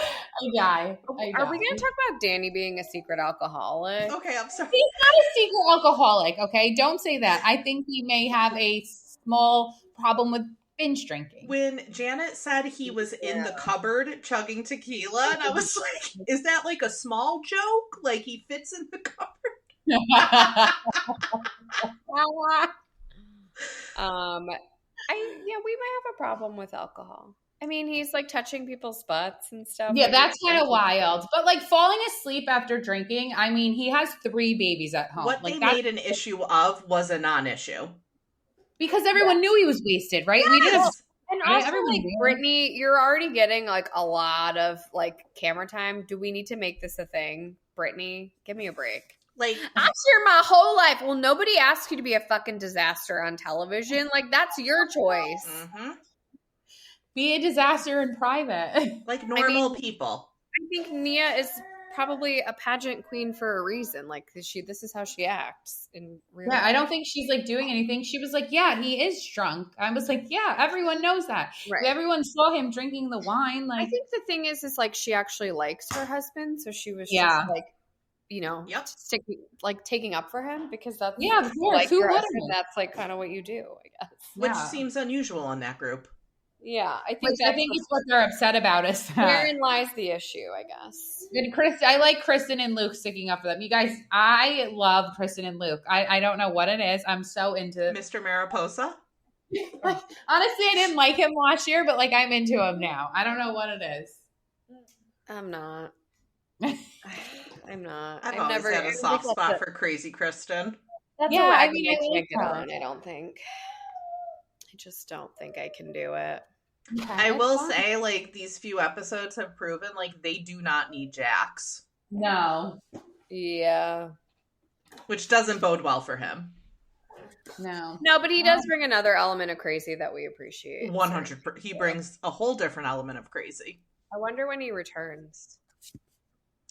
Speaker 3: Are
Speaker 1: we going to talk about Danny being a secret alcoholic?
Speaker 2: Okay, I'm sorry.
Speaker 3: He's not a secret alcoholic, okay? Don't say that. I think he may have a small problem with binge drinking.
Speaker 2: When Janet said he was in the cupboard chugging tequila, and I was like, is that like a small joke? Like he fits in the cupboard?
Speaker 1: We might have a problem with alcohol. I mean, he's like touching people's butts and stuff.
Speaker 3: Yeah, that's kind of wild. But like falling asleep after drinking, I mean, he has 3 babies at home.
Speaker 2: What
Speaker 3: like,
Speaker 2: they made an issue of was a non-issue.
Speaker 3: Because everyone knew he was wasted, right?
Speaker 2: Yes.
Speaker 3: We didn't.
Speaker 1: And also, like, Brittany, you're already getting like a lot of like camera time. Do we need to make this a thing? Brittany, give me a break.
Speaker 2: Like,
Speaker 1: I'm sure my whole life. Well, nobody asked you to be a fucking disaster on television. Like, that's your choice.
Speaker 2: Mm-hmm.
Speaker 3: Be a disaster in private.
Speaker 2: Like normal people.
Speaker 1: I think Nia is probably a pageant queen for a reason. Like, this is how she acts in real life.
Speaker 3: I don't think she's like doing anything. She was like, yeah, he is drunk. I was like, yeah, everyone knows that. Right. Everyone saw him drinking the wine. Like,
Speaker 1: I think the thing is like she actually likes her husband, so she was just like, you know, taking up for him because that's
Speaker 3: of course.
Speaker 1: Like, who wouldn't? That's like kind of what you do, I guess.
Speaker 2: Which seems unusual in that group.
Speaker 3: Yeah, I think it's what they're upset about is that.
Speaker 1: Wherein lies the issue, I guess.
Speaker 3: And I like Kristen and Luke sticking up for them. You guys, I love Kristen and Luke. I don't know what it is. I'm so into
Speaker 2: Mr. Mariposa.
Speaker 3: Like, honestly, I didn't like him last year, but like I'm into him now. I don't know what it is.
Speaker 1: I'm not. I'm not.
Speaker 2: I've always had a soft spot for crazy Kristen.
Speaker 1: That's I can't get on. I don't think. I just don't think I can do it.
Speaker 2: Okay, I will say, like, these few episodes have proven, like, they do not need Jax.
Speaker 3: No.
Speaker 1: Yeah.
Speaker 2: Which doesn't bode well for him.
Speaker 3: No,
Speaker 1: but he does bring another element of crazy that we appreciate.
Speaker 2: 100%. He brings a whole different element of crazy.
Speaker 1: I wonder when he returns.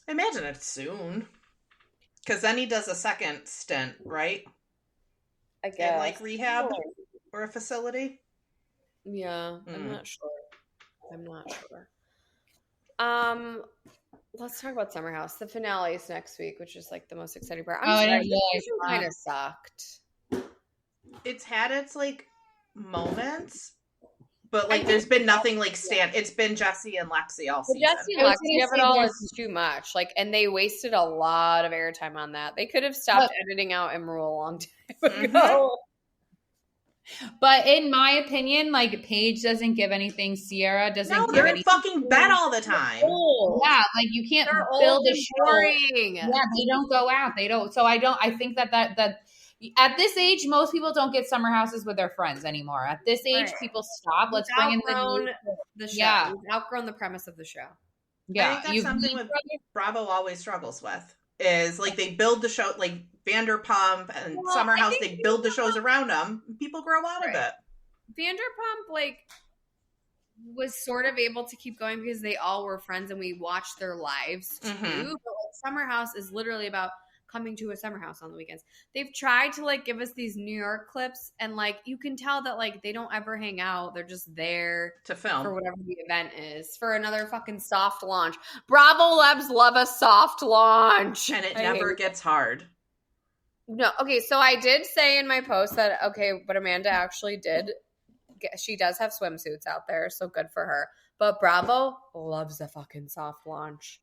Speaker 2: I imagine it's soon. Because then he does a second stint, right?
Speaker 1: I guess.
Speaker 2: In like rehab or a facility.
Speaker 1: Yeah, I'm not sure. Let's talk about Summer House. The finale is next week, which is like the most exciting part. I'm sorry, this season kind of sucked.
Speaker 2: It's had its like moments, but like there's been nothing like It's been Jesse and Lexi all season.
Speaker 1: Jesse and Lexi of it all is too much. Like, and they wasted a lot of airtime on that. They could have stopped editing out Emerald a long time ago.
Speaker 3: But in my opinion, like Paige doesn't give anything. Sierra doesn't give anything.
Speaker 2: They're fucking bed all the time.
Speaker 3: Yeah, like you can't build a show. Yeah, they don't go out. They don't. So I think that at this age, most people don't get summer houses with their friends anymore. At this age, people stop. Let's bring in
Speaker 1: the show. Yeah. We've outgrown the premise of the show.
Speaker 2: Yeah, I think that's something with Bravo always struggles with. Is like they build the show like Vanderpump and Summer House. They build the shows around them. People grow out of it.
Speaker 1: Vanderpump like was sort of able to keep going because they all were friends and we watched their lives too. But like Summer House is literally about coming to a summer house on the weekends. They've tried to like give us these New York clips and like you can tell that like they don't ever hang out. They're just there
Speaker 2: to film
Speaker 1: for whatever the event is, for another fucking soft launch. Bravo Labs love a soft launch.
Speaker 2: And it never gets hard.
Speaker 1: No. Okay. So I did say in my post that, okay, but Amanda actually did. She does have swimsuits out there. So good for her. But Bravo loves a fucking soft launch.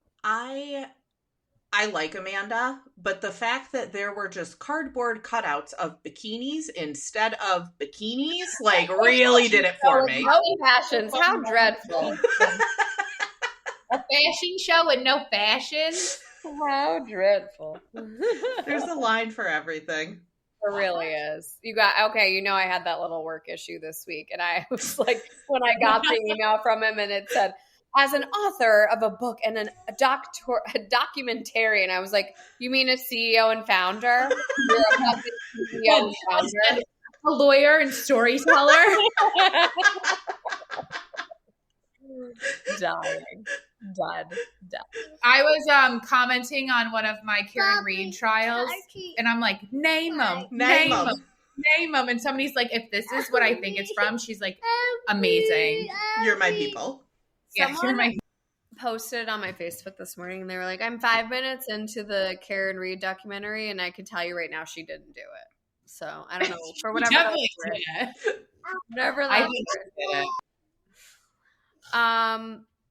Speaker 2: I like Amanda, but the fact that there were just cardboard cutouts of bikinis instead of bikinis, like, really did it for me.
Speaker 1: No passions. How dreadful.
Speaker 3: A fashion show with no fashion?
Speaker 1: How dreadful.
Speaker 2: There's a line for everything.
Speaker 1: There really is. I had that little work issue this week, and I was like, when I got the email from him and it said, as an author of a book and a documentary, and I was like, you mean a CEO and founder? You're a CEO and founder?
Speaker 3: A lawyer and storyteller?
Speaker 1: Dying. Dead.
Speaker 3: I was commenting on one of my Karen Reed trials, and I'm like, name them. And somebody's like, if this is what I think it's from, she's like, amazing.
Speaker 2: You're my people.
Speaker 1: Someone posted on my Facebook this morning, and they were like, I'm 5 minutes into the Karen Reed documentary, and I can tell you right now she didn't do it. So I don't know. For whatever
Speaker 3: definitely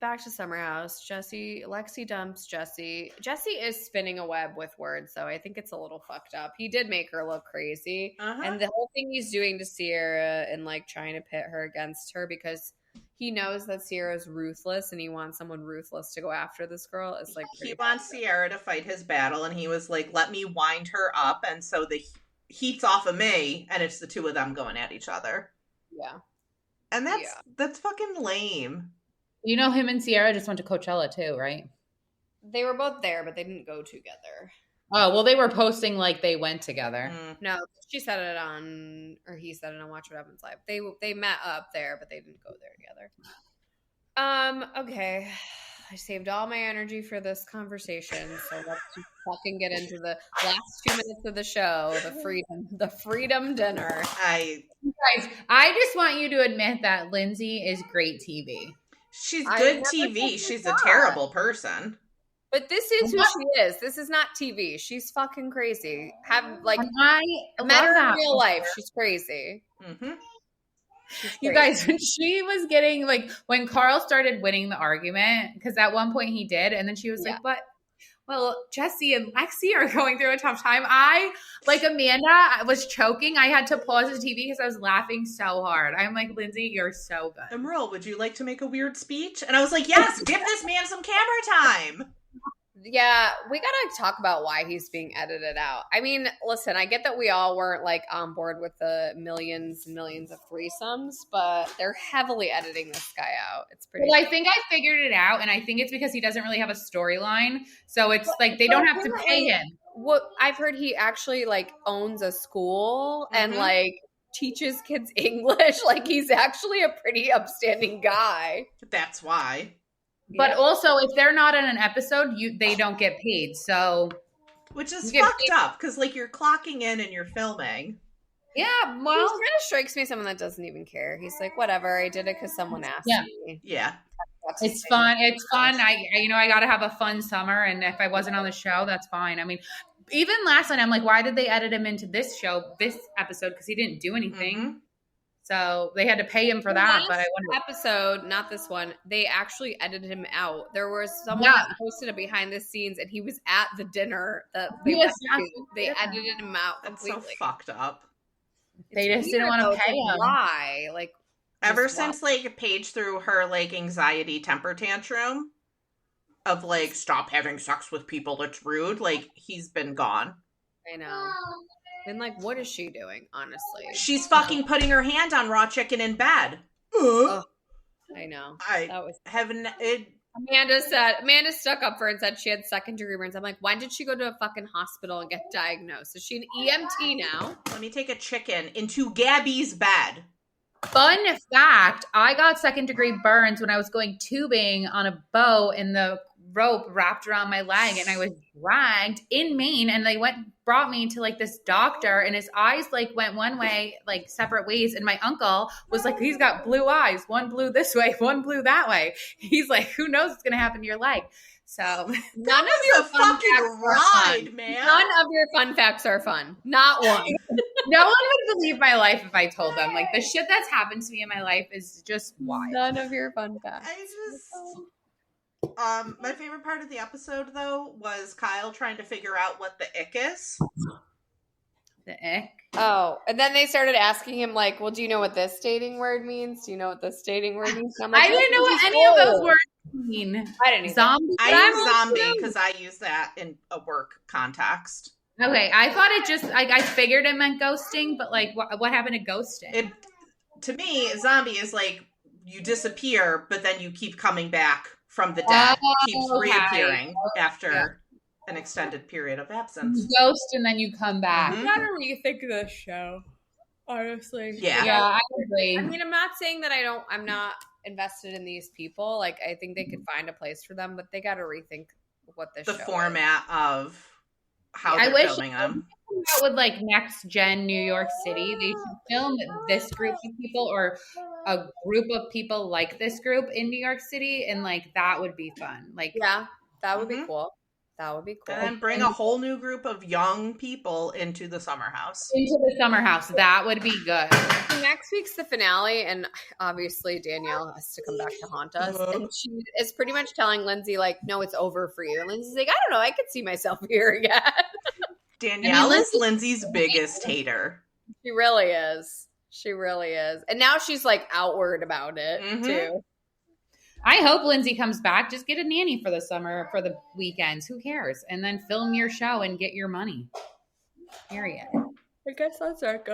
Speaker 1: back to Summer House. Lexi dumps Jesse. Jesse is spinning a web with words, so I think it's a little fucked up. He did make her look crazy. And the whole thing he's doing to Sierra and like trying to pit her against her because he knows that Sierra's ruthless and he wants someone ruthless to go after this girl. Is like
Speaker 2: he wants Sierra to fight his battle, and he was like, let me wind her up, and so the heat's off of me, and it's the two of them going at each other.
Speaker 1: Yeah.
Speaker 2: And that's fucking lame.
Speaker 3: You know, him and Sierra just went to Coachella too, right?
Speaker 1: They were both there, but they didn't go together.
Speaker 3: Oh, well, they were posting like they went together.
Speaker 1: No, she said it on, or he said it on Watch What Happens Live. They met up there, but they didn't go there together. Okay. I saved all my energy for this conversation, so let's just fucking get into the last 2 minutes of the show, the freedom dinner.
Speaker 3: Guys, I just want you to admit that Lindsay is great TV.
Speaker 2: She's good TV. She's a terrible person.
Speaker 1: But this is who she is. This is not TV. She's fucking crazy. Met her in real life. She's crazy.
Speaker 2: Mm-hmm.
Speaker 3: You guys, when she was getting when Carl started winning the argument, because at one point he did, and then she was like, "But well, Jesse and Lexi are going through a tough time." Amanda, I was choking. I had to pause the TV because I was laughing so hard. I'm like, Lindsay, you're so good.
Speaker 2: Emerald, would you like to make a weird speech? And I was like, yes, give this man some camera time.
Speaker 1: Yeah, we gotta talk about why he's being edited out. I mean, listen, I get that we all weren't on board with the millions and millions of threesomes, but they're heavily editing this guy out. It's pretty.
Speaker 3: Well, I think I figured it out, and I think it's because he doesn't really have a storyline, so it's they don't have to pay him.
Speaker 1: What I've heard, he actually owns a school and teaches kids English. He's actually a pretty upstanding guy.
Speaker 2: That's why.
Speaker 3: But also, if they're not in an episode, they don't get paid. So
Speaker 2: Which is fucked up, because, like, you're clocking in and you're filming.
Speaker 1: Yeah, well, he kind of strikes me as someone that doesn't even care. He's like, whatever, I did it because someone asked me.
Speaker 2: Yeah.
Speaker 3: It's fun. It's fun. I got to have a fun summer, and if I wasn't on the show, that's fine. I mean, even last night, I'm like, why did they edit him into this episode? Because he didn't do anything. Mm-hmm. So they had to pay him for that. But I wonder.
Speaker 1: Episode, not this one, they actually edited him out. There was someone that posted it behind the scenes, and he was at the dinner that they edited him out completely.
Speaker 2: That's so fucked up.
Speaker 3: They just didn't want to pay him.
Speaker 1: Why? Like,
Speaker 2: ever since, like, Paige threw her, like, anxiety temper tantrum of, like, stop having sex with people, it's rude, like, he's been gone.
Speaker 1: I know. And, like, what is she doing, honestly?
Speaker 2: She's fucking putting her hand on raw chicken in bed.
Speaker 1: I know. Amanda stuck up for it and said she had second-degree burns. I'm like, when did she go to a fucking hospital and get diagnosed? Is she an EMT now?
Speaker 2: Let me take a chicken into Gabby's bed.
Speaker 3: Fun fact, I got second-degree burns when I was going tubing on a boat and the rope wrapped around my leg and I was dragged in Maine, and they brought me to like this doctor, and his eyes like went one way, like separate ways, and my uncle was like, he's got blue eyes, one blue this way, one blue that way. He's like, who knows what's gonna happen to your leg? So
Speaker 2: none of your fucking ride, man.
Speaker 1: None of your fun facts are fun. Not one.
Speaker 3: No one would believe my life if I told them. Like, the shit that's happened to me in my life is just wild.
Speaker 1: None of your fun facts.
Speaker 2: My favorite part of the episode, though, was Kyle trying to figure out what the ick is.
Speaker 3: The ick?
Speaker 1: Oh, and then they started asking him, like, well, do you know what this dating word means? Do you know what this dating word means?
Speaker 3: Like, I didn't know what any of those words mean.
Speaker 1: I didn't either.
Speaker 3: Zombie?
Speaker 2: I use zombie because I use that in a work context.
Speaker 3: Okay, I thought it just, like, I figured it meant ghosting, but, like, what happened to ghosting?
Speaker 2: To me, zombie is, like, you disappear, but then you keep coming back from the dead. Keeps reappearing after an extended period of absence.
Speaker 3: You ghost and then you come back.
Speaker 1: Mm-hmm. I gotta rethink this show, honestly.
Speaker 2: Yeah,
Speaker 3: I agree.
Speaker 1: I mean, I'm not saying that I'm not invested in these people. Like, I think they could find a place for them, but they gotta rethink what the
Speaker 2: format of how they're filming them.
Speaker 3: With like next gen New York City, they should film this group of people or a group of people like this group in New York City, and like that would be fun. Like,
Speaker 1: yeah, that would be cool. That would be cool.
Speaker 2: And then bring a whole new group of young people into the summer house.
Speaker 3: That would be good.
Speaker 1: Next week's the finale, and obviously Danielle has to come back to haunt us. And she is pretty much telling Lindsay, like, no, it's over for you. And Lindsay's like, I don't know, I could see myself here again.
Speaker 2: Danielle is Lindsay's biggest hater.
Speaker 1: She really is. She really is. And now she's like outward about it too.
Speaker 3: I hope Lindsay comes back. Just get a nanny for the summer, for the weekends. Who cares? And then film your show and get your money. Period.
Speaker 1: I guess that's like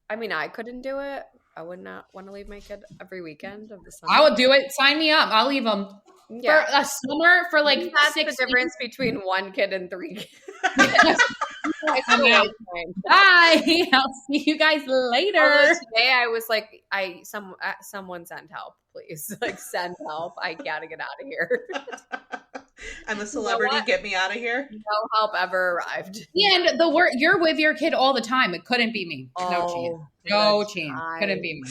Speaker 1: I mean, I couldn't do it. I would not want to leave my kid every weekend of the summer.
Speaker 3: I would do it. Sign me up. I'll leave them for a summer for like
Speaker 1: that's 6 the difference between 1 kid and 3 kids.
Speaker 3: Bye. I'll see you guys later.
Speaker 1: Although today I was like, someone send help, please. Like, send help. I gotta get out of here.
Speaker 2: I'm a celebrity. Get me out of here.
Speaker 1: No help ever arrived.
Speaker 3: And you're with your kid all the time. It couldn't be me. No chance. Couldn't be me.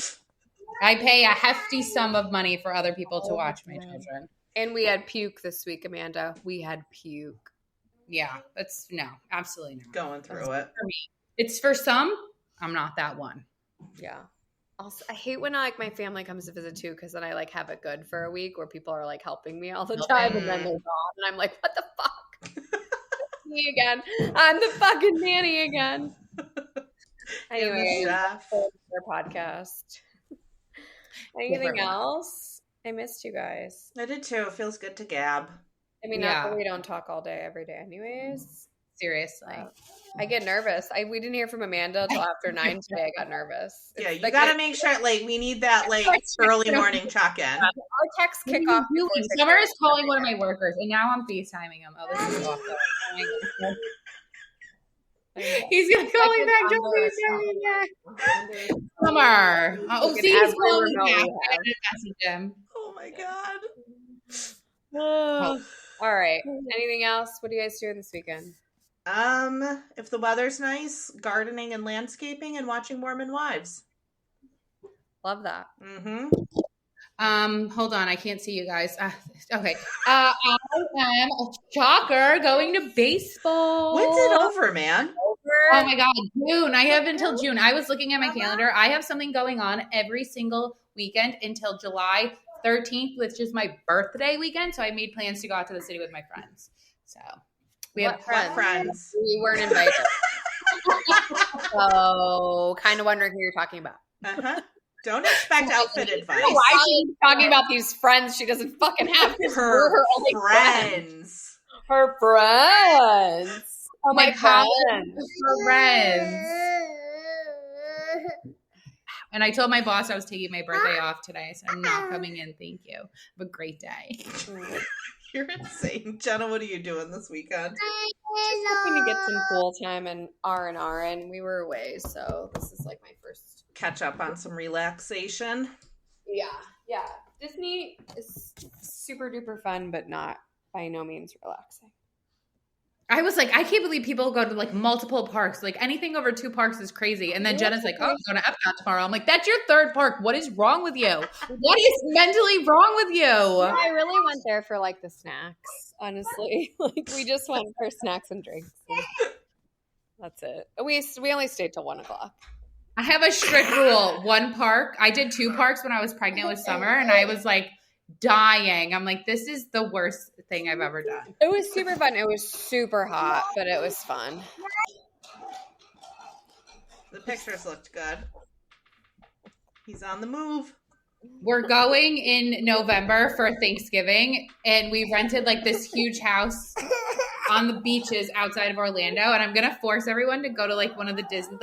Speaker 3: I pay a hefty sum of money for other people to watch my children.
Speaker 1: And we had puke this week, Amanda. We had puke.
Speaker 3: Yeah, no, absolutely not.
Speaker 2: Going through it.
Speaker 3: For me. It's for some. I'm not that one.
Speaker 1: Yeah. Also, I hate when like my family comes to visit too, because then I like have it good for a week where people are like helping me all the time, and then they're gone, and I'm like, what the fuck? Me again. I'm the fucking nanny again. Anyway, their podcast. Anything else? I missed you guys.
Speaker 2: I did too. It feels good to gab.
Speaker 1: I mean, not that we don't talk all day, every day anyways.
Speaker 3: Seriously.
Speaker 1: I get nervous. We didn't hear from Amanda until after 9 today. I got nervous.
Speaker 2: Yeah, you gotta make sure, like, we need that, like, early morning check-in.
Speaker 1: Our text kickoff.
Speaker 3: Summer is calling one of my workers, and now I'm FaceTiming him. Oh, this is awful. He's gonna call me back. Don't FaceTime me back. Summer. Oh, see, he's calling me back. I didn't message him.
Speaker 2: Oh, my God.
Speaker 1: All right. Anything else? What are you guys doing this weekend?
Speaker 2: If the weather's nice, gardening and landscaping and watching Mormon Wives.
Speaker 1: Love that.
Speaker 2: Mm-hmm.
Speaker 3: Hold on, I can't see you guys. Okay. I am a shocker going to baseball.
Speaker 2: When's it over, man?
Speaker 3: Oh my God, June. I have until June. I was looking at my calendar. I have something going on every single weekend until July 13th, which is my birthday weekend. So I made plans to go out to the city with my friends. So we have
Speaker 2: friends.
Speaker 1: We weren't invited. So kind of wondering who you're talking about.
Speaker 2: Uh-huh. Don't expect outfit advice.
Speaker 1: Why she's talking about these friends she doesn't fucking have?
Speaker 2: Her friends.
Speaker 1: Her friends. Oh, my friends.
Speaker 3: Her friends. And I told my boss I was taking my birthday off today, so I'm not coming in. Thank you. Have a great day.
Speaker 2: You're insane. Jenna, what are you doing this weekend?
Speaker 1: Just hoping to get some pool time and R&R, and we were away, so this is like my first
Speaker 2: catch up on some relaxation.
Speaker 1: Yeah. Disney is super duper fun, but not by no means relaxing.
Speaker 3: I was like, I can't believe people go to like multiple parks. Like anything over 2 parks is crazy. And then Jenna's like, oh, I'm going to Epcot tomorrow. I'm like, that's your 3rd park. What is wrong with you? What is mentally wrong with you?
Speaker 1: Yeah, I really went there for like the snacks, honestly. Like we just went for snacks and drinks. And that's it. We only stayed till 1:00.
Speaker 3: I have a strict rule. 1 park. I did 2 parks when I was pregnant with Summer, and I was like dying. I'm like, this is the worst thing I've ever done.
Speaker 1: It was super fun. It was super hot, but it was fun.
Speaker 2: The pictures looked good. He's on the move.
Speaker 3: We're going in November for Thanksgiving, and we rented like this huge house on the beaches outside of Orlando, and I'm gonna force everyone to go to like one of the Disney.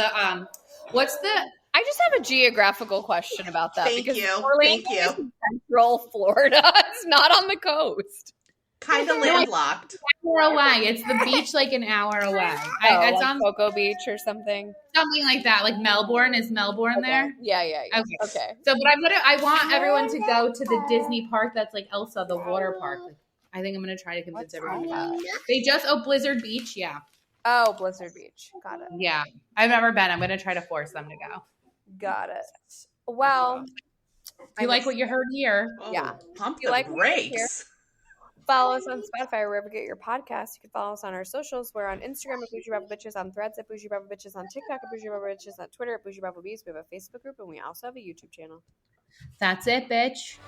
Speaker 1: I just have a geographical question about that.
Speaker 2: Thank you.
Speaker 1: Orlando is in Central Florida. It's not on the coast.
Speaker 2: Kind of landlocked.
Speaker 3: An hour away. It's the beach like an hour away.
Speaker 1: It's on Cocoa Beach or something.
Speaker 3: Something like that. Like Melbourne. Is Melbourne there?
Speaker 1: Yeah.
Speaker 3: Okay. So, but I want everyone to go to the Disney park that's like Elsa, the water park. I think I'm going to try to convince everyone to go. They just, Blizzard Beach. Yeah.
Speaker 1: Oh, Blizzard Beach. Got it.
Speaker 3: Yeah. I've never been. I'm going to try to force them to go.
Speaker 1: Got it. Well.
Speaker 3: You like what you heard here?
Speaker 2: Oh,
Speaker 1: yeah.
Speaker 2: Pump the brakes.
Speaker 1: Follow us on Spotify or wherever you get your podcasts. You can follow us on our socials. We're on Instagram at Boujee Bravo Bitches, on Threads at Boujee Bravo Bitches, on TikTok at Boujee Bravo Bitches, on Twitter at Boujee Bravo Bees. We have a Facebook group, and we also have a YouTube channel.
Speaker 3: That's it, bitch.